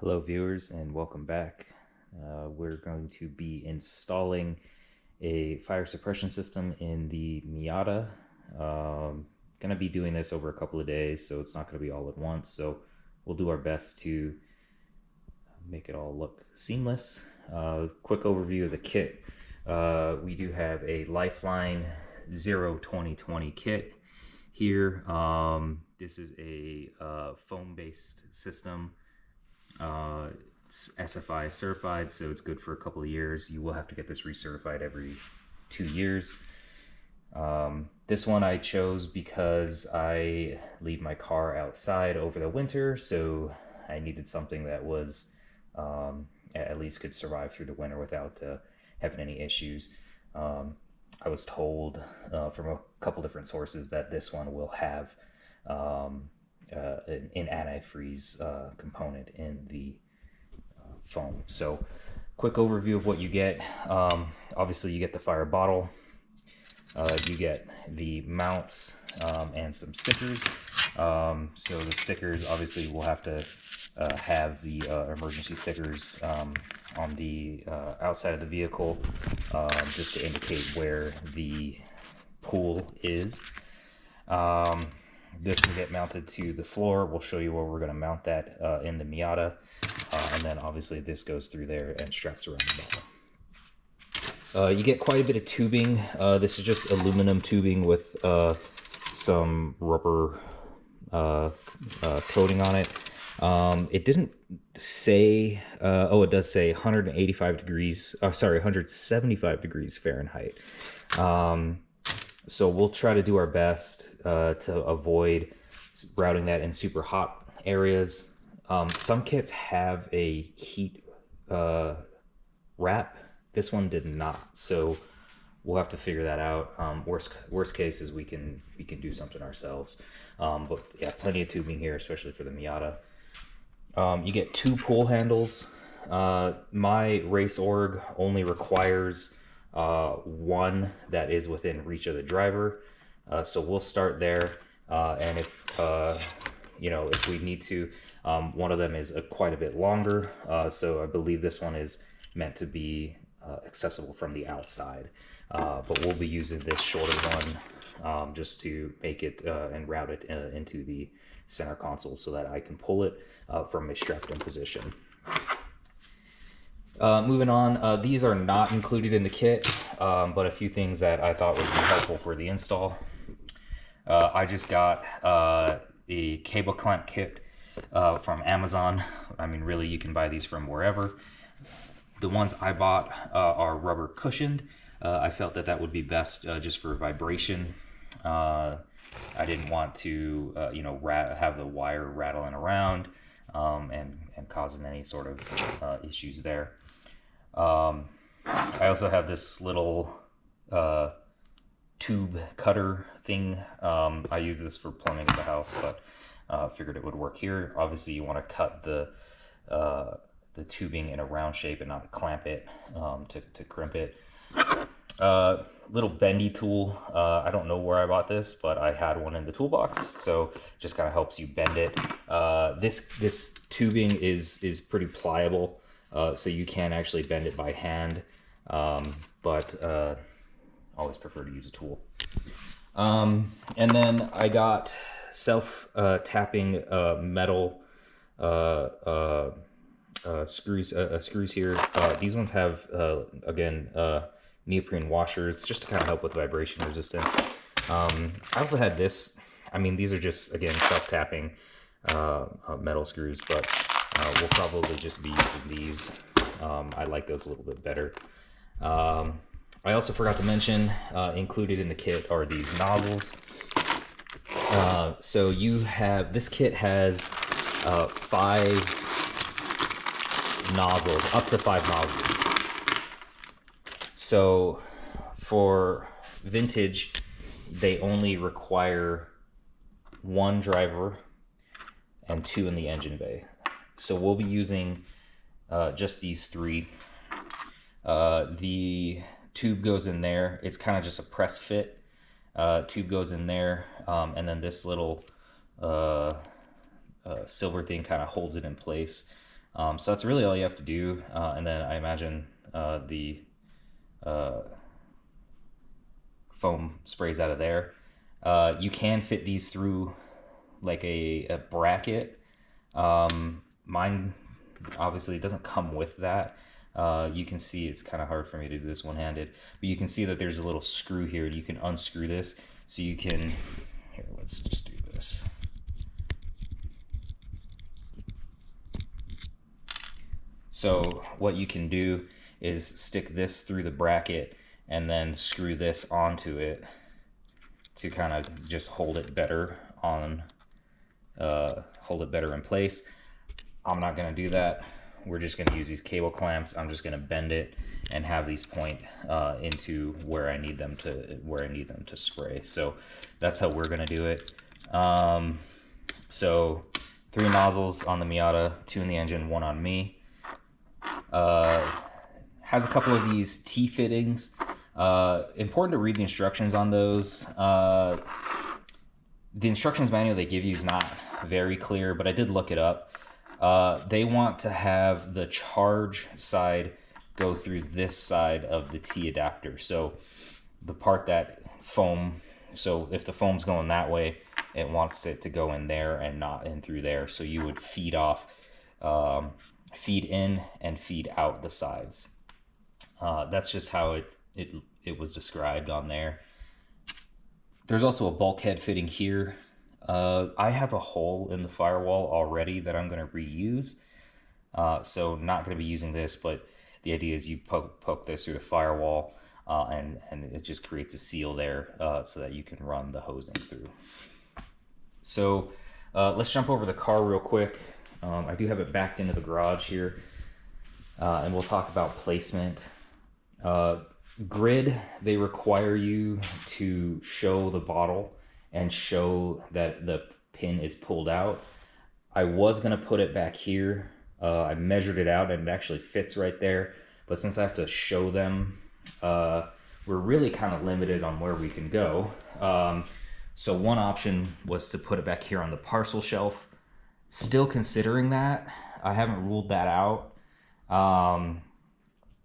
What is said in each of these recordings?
Hello viewers and welcome back. We're going to be installing a fire suppression system in the Miata. Going to be doing this over a couple of days, so it's not going to be all at once. So we'll do our best to make it all look seamless. Quick overview of the kit. We do have a Lifeline Zero 2020 kit here. This is a foam-based system. It's SFI certified, so it's good for a couple of years. You will have to get this recertified every 2 years. This one I chose because I leave my car outside over the winter, so I needed something that was at least could survive through the winter without having any issues. I was told from a couple different sources that this one will have an antifreeze component in the foam. So quick overview of what you get. Obviously you get the fire bottle, you get the mounts and some stickers. So the stickers, obviously we'll have to have the emergency stickers on the outside of the vehicle, just to indicate where the pool is. This will get mounted to the floor. We'll show you where we're going to mount that in the Miata. And then obviously this goes through there and straps around the bottom. You get quite a bit of tubing. This is just aluminum tubing with some rubber coating on it. It didn't say, it does say 185 degrees, 175 degrees Fahrenheit. So we'll try to do our best to avoid routing that in super hot areas. Some kits have a heat wrap. This one did not, so we'll have to figure that out. Worst case is we can do something ourselves. But yeah, plenty of tubing here, especially for the Miata. You get 2 pull handles. My race org only requires one that is within reach of the driver, so we'll start there, and if we need to, one of them is quite a bit longer, so I believe this one is meant to be accessible from the outside, but we'll be using this shorter one just to make it and route it into the center console so that I can pull it from a strapped in position. Moving on, these are not included in the kit, but a few things that I thought would be helpful for the install. I just got the cable clamp kit from Amazon. I mean, really, you can buy these from wherever. The ones I bought are rubber cushioned. I felt that would be best just for vibration. I didn't want to, have the wire rattling around and causing any sort of issues there. I also have this little tube cutter thing. I use this for plumbing at the house, but figured it would work here. Obviously, you want to cut the tubing in a round shape and not clamp it to crimp it. Little bendy tool. I don't know where I bought this, but I had one in the toolbox, so just kind of helps you bend it. This tubing is pretty pliable, so you can actually bend it by hand, but always prefer to use a tool. And then I got self-tapping metal screws here. These ones have again neoprene washers just to kind of help with vibration resistance. I also had this. I mean, these are just, again, self-tapping metal screws, but we'll probably just be using these. I like those a little bit better. I also forgot to mention, included in the kit are these nozzles. So this kit has 5 nozzles, up to 5 nozzles. So for vintage, they only require 1 driver and 2 in the engine bay. So we'll be using just these 3. The tube goes in there. It's kind of just a press fit. Tube goes in there, and then this little silver thing kind of holds it in place. So that's really all you have to do. And then I imagine the foam sprays out of there. You can fit these through like a bracket. Mine obviously doesn't come with that. You can see it's kind of hard for me to do this one-handed, but you can see that there's a little screw here. You can unscrew this, so you can, here, let's just do this. So what you can do is stick this through the bracket and then screw this onto it to kind of just hold it better on, hold it better in place. I'm not gonna do that. We're just gonna use these cable clamps. I'm just gonna bend it and have these point into where I need them to spray. So that's how we're gonna do it. So 3 nozzles on the Miata, 2 in the engine, 1 on me. Has a couple of these T-fittings. Important to read the instructions on those. The instructions manual they give you is not very clear, but I did look it up. They want to have the charge side go through this side of the T adapter. So the part that foam, so if the foam's going that way, it wants it to go in there and not in through there. So you would feed off, feed in and feed out the sides. That's just how it was described on there. There's also a bulkhead fitting here. I have a hole in the firewall already that I'm going to reuse. So not going to be using this, but the idea is you poke this through the firewall and it just creates a seal there so that you can run the hosing through. So let's jump over the car real quick. I do have it backed into the garage here, and we'll talk about placement. Grid, they require you to show the bottle and show that the pin is pulled out. I was going to put it back here. I measured it out and it actually fits right there. But since I have to show them, we're really kind of limited on where we can go. So one option was to put it back here on the parcel shelf. Still considering that. I haven't ruled that out.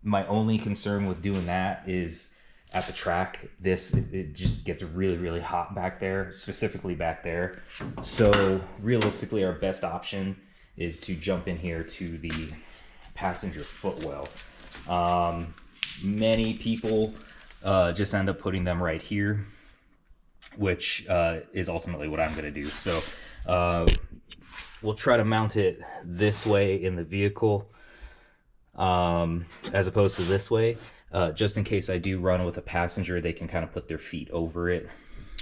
My only concern with doing that is at the track, it just gets really, really hot back there, specifically back there. So realistically, our best option is to jump in here to the passenger footwell. Many people just end up putting them right here, which is ultimately what I'm gonna do. So we'll try to mount it this way in the vehicle as opposed to this way. Just in case I do run with a passenger, they can kind of put their feet over it.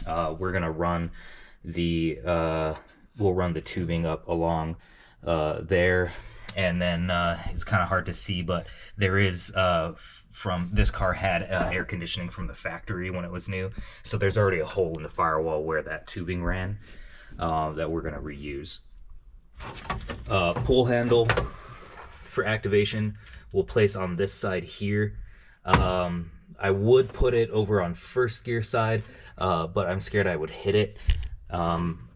We're gonna run we'll run the tubing up along there, and then it's kind of hard to see, but there is from this car had air conditioning from the factory when it was new, so there's already a hole in the firewall where that tubing ran that we're gonna reuse. Pull handle for activation we'll place on this side here. I would put it over on first gear side, but I'm scared I would hit it.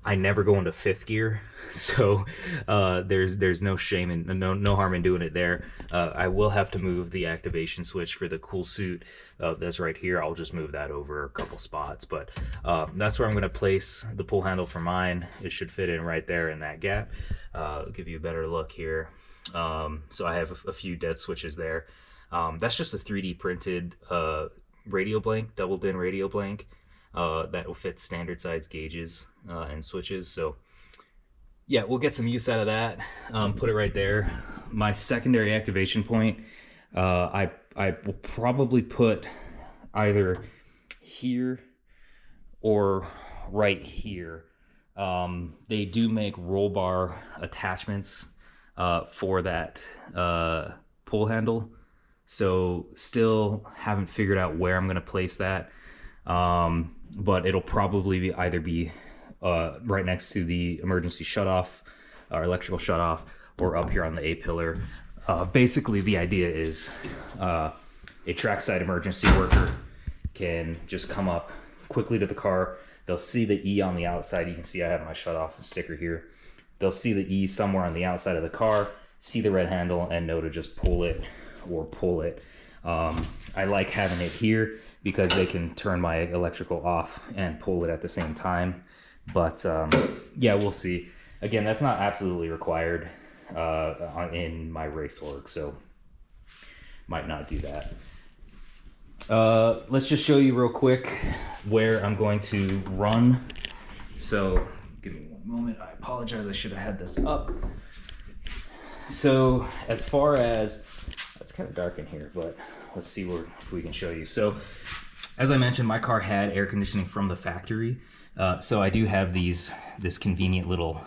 I never go into 5th gear, so there's no shame and no harm in doing it there. I will have to move the activation switch for the cool suit that's right here. I'll just move that over a couple spots, but that's where I'm going to place the pull handle for mine. It should fit in right there in that gap. I'll give you a better look here. So I have a few dead switches there. That's just a 3D printed radio blank, double DIN radio blank that will fit standard size gauges and switches. So yeah, we'll get some use out of that. Put it right there. My secondary activation point, I will probably put either here or right here. They do make roll bar attachments for that pull handle. So still haven't figured out where I'm going to place that. But it'll probably be either right next to the emergency shutoff or electrical shutoff, or up here on the A-pillar. Basically the idea is a trackside emergency worker can just come up quickly to the car. They'll see the E on the outside. You can see I have my shutoff sticker here. They'll see the E somewhere on the outside of the car, see the red handle and know to just pull it or pull it. I like having it here because they can turn my electrical off and pull it at the same time. But yeah, we'll see. Again, that's not absolutely required in my race org, so might not do that. Let's just show you real quick where I'm going to run. So give me one moment. I apologize. I should have had this up. So as far as, it's kind of dark in here, but let's see if we can show you. So as I mentioned, my car had air conditioning from the factory. So I do have this convenient little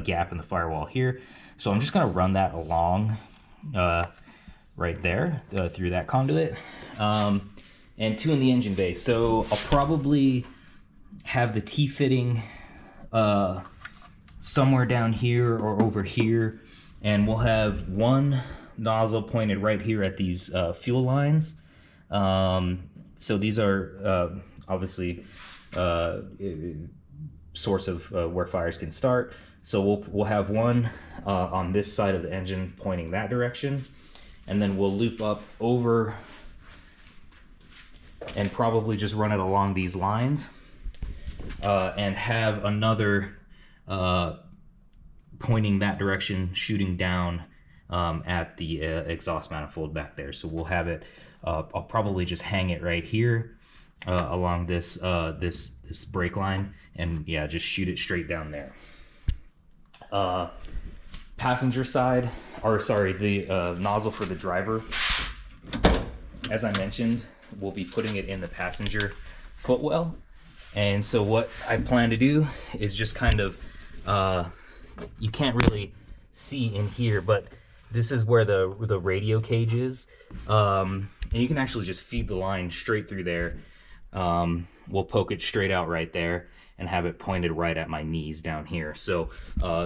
gap in the firewall here. So I'm just going to run that along right there through that conduit. And 2 in the engine bay. So I'll probably have the T-fitting somewhere down here or over here. And we'll have one nozzle pointed right here at these fuel lines. So these are obviously source of where fires can start. So we'll have one on this side of the engine pointing that direction, and then we'll loop up over and probably just run it along these lines and have another pointing that direction, shooting down at the exhaust manifold back there. So we'll have it, I'll probably just hang it right here along this this brake line, and yeah, just shoot it straight down there. Passenger side, or sorry, the nozzle for the driver, as I mentioned, we'll be putting it in the passenger footwell. And so what I plan to do is just kind of, you can't really see in here, but this is where the radio cage is. And you can actually just feed the line straight through there. We'll poke it straight out right there and have it pointed right at my knees down here. So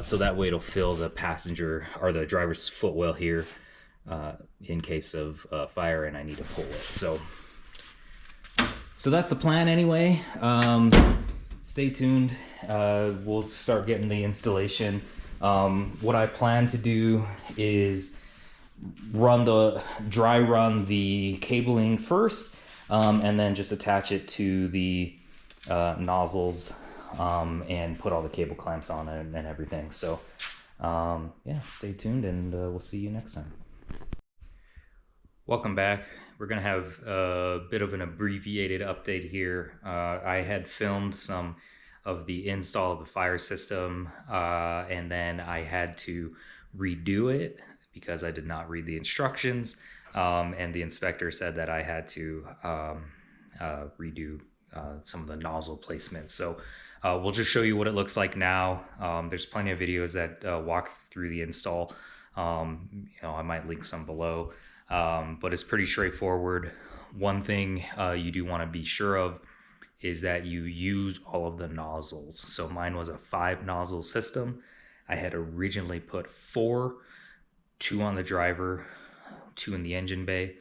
so that way it'll fill the passenger or the driver's footwell here in case of fire and I need to pull it. So that's the plan anyway. Stay tuned. We'll start getting the installation. What I plan to do is dry run the cabling first, and then just attach it to the nozzles and put all the cable clamps on it and everything. So yeah, stay tuned, and we'll see you next time. Welcome back. We're going to have a bit of an abbreviated update here. I had filmed some of the install of the fire system, and then I had to redo it because I did not read the instructions, and the inspector said that I had to redo some of the nozzle placement. So we'll just show you what it looks like now. There's plenty of videos that walk through the install. I might link some below. But it's pretty straightforward. One thing you do want to be sure of is that you use all of the nozzles. So mine was a 5 nozzle system. I had originally put 4, 2 on the driver, 2 in the engine bay,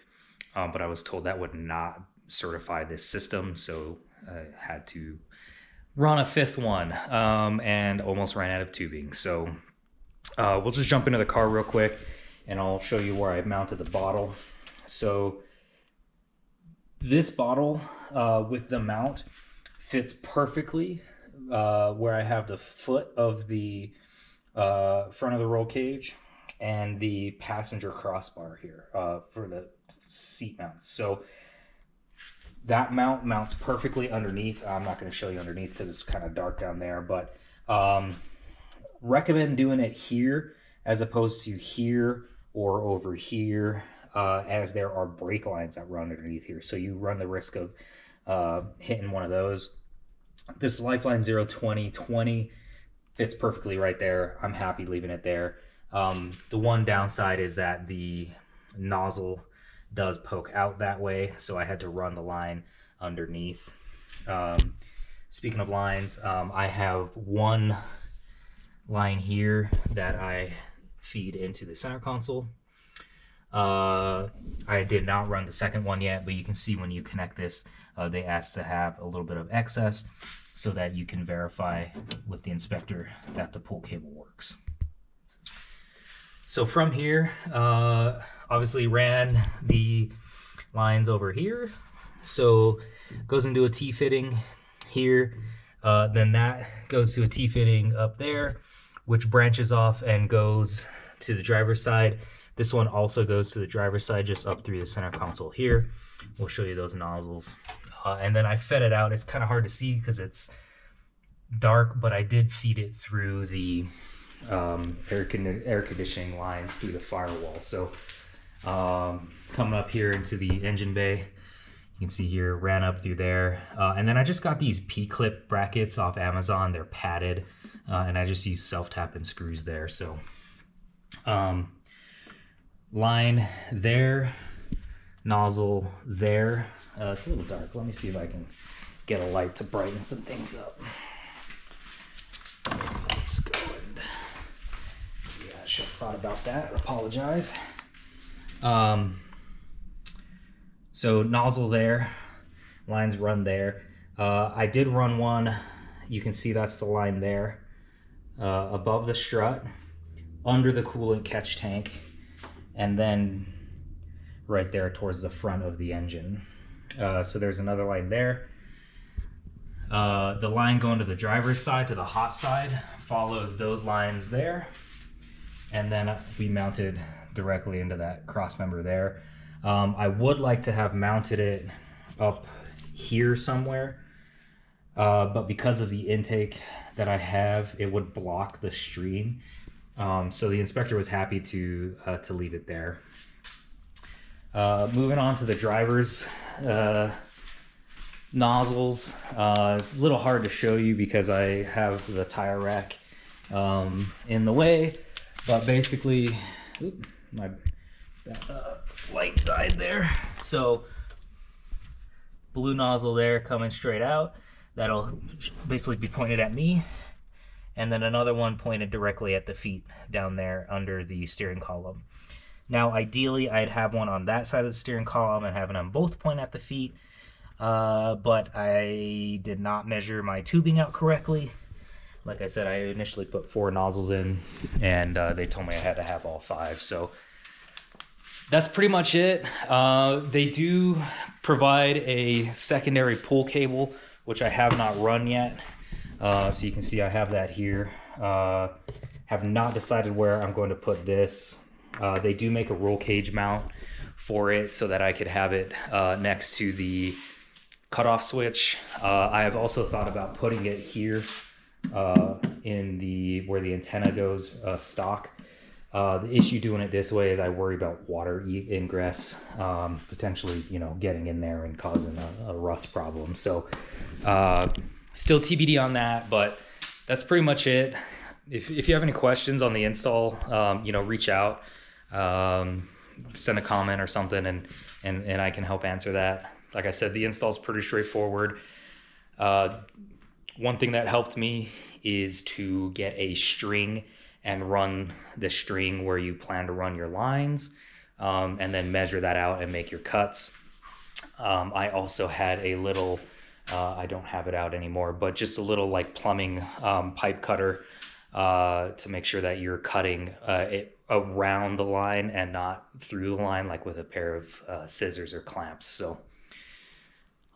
but I was told that would not certify this system, so I had to run a 5th one and almost ran out of tubing. So we'll just jump into the car real quick, and I'll show you where I mounted the bottle. So this bottle with the mount fits perfectly where I have the foot of the front of the roll cage and the passenger crossbar here for the seat mounts. So that mount mounts perfectly underneath. I'm not going to show you underneath because it's kind of dark down there, but recommend doing it here as opposed to here or over here, as there are brake lines that run underneath here. So you run the risk of hitting one of those. This Lifeline Zero 2020 fits perfectly right there. I'm happy leaving it there. The one downside is that the nozzle does poke out that way, so I had to run the line underneath. Speaking of lines, I have one line here that I feed into the center console. I did not run the second one yet, but you can see when you connect this, they ask to have a little bit of excess so that you can verify with the inspector that the pull cable works. So from here, obviously ran the lines over here. So goes into a T-fitting here. Then that goes to a T-fitting up there, which branches off and goes to the driver's side. This one also goes to the driver's side, just up through the center console here. We'll show you those nozzles. And then I fed it out. It's kind of hard to see because it's dark, but I did feed it through the air conditioning lines through the firewall. So coming up here into the engine bay, you can see here, ran up through there. And then I just got these P-clip brackets off Amazon. They're padded, and I just use self-tapping screws there. So line there, nozzle there. It's a little dark. Let me see if I can get a light to brighten some things up. Let's go and, yeah, I should have thought about that. I apologize. So nozzle there, lines run there. I did run one, you can see that's the line there, above the strut, under the coolant catch tank, and then right there towards the front of the engine. So there's another line there. The line going to the driver's side, to the hot side, follows those lines there. And then we mounted directly into that cross member there. I would like to have mounted it up here somewhere, but because of the intake that I have, it would block the stream. So the inspector was happy to leave it there. Moving on to the driver's nozzles. It's a little hard to show you because I have the tire rack in the way, but basically, my light died there. So blue nozzle there coming straight out. That'll basically be pointed at me. And then another one pointed directly at the feet down there under the steering column. Now, ideally, I'd have one on that side of the steering column and have them both point at the feet. But I did not measure my tubing out correctly. Like I said, I initially put 4 nozzles in, and they told me I had to have all 5. So that's pretty much it. They do provide a secondary pull cable, which I have not run yet. So you can see I have that here. Have not decided where I'm going to put this. They do make a roll cage mount for it so that I could have it next to the cutoff switch. I have also thought about putting it here in the where the antenna goes stock. The issue doing it this way is I worry about water ingress, potentially, getting in there and causing a rust problem. So still TBD on that, but that's pretty much it. If you have any questions on the install, reach out, send a comment or something, and I can help answer that. Like I said, the install is pretty straightforward. One thing that helped me is to get a string and run the string where you plan to run your lines, and then measure that out and make your cuts. I also had a little, I don't have it out anymore, but just a little like plumbing pipe cutter to make sure that you're cutting it around the line and not through the line, like with a pair of scissors or clamps. So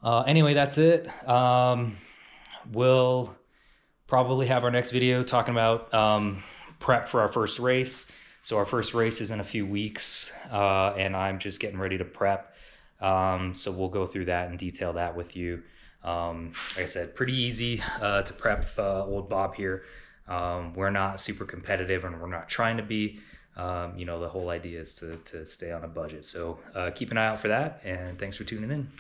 anyway, that's it. We'll probably have our next video talking about prep for our first race. So our first race is in a few weeks, and I'm just getting ready to prep. So we'll go through that and detail that with you. Like I said, pretty easy to prep old Bob here. We're not super competitive, and we're not trying to be. The whole idea is to stay on a budget. So keep an eye out for that, and thanks for tuning in.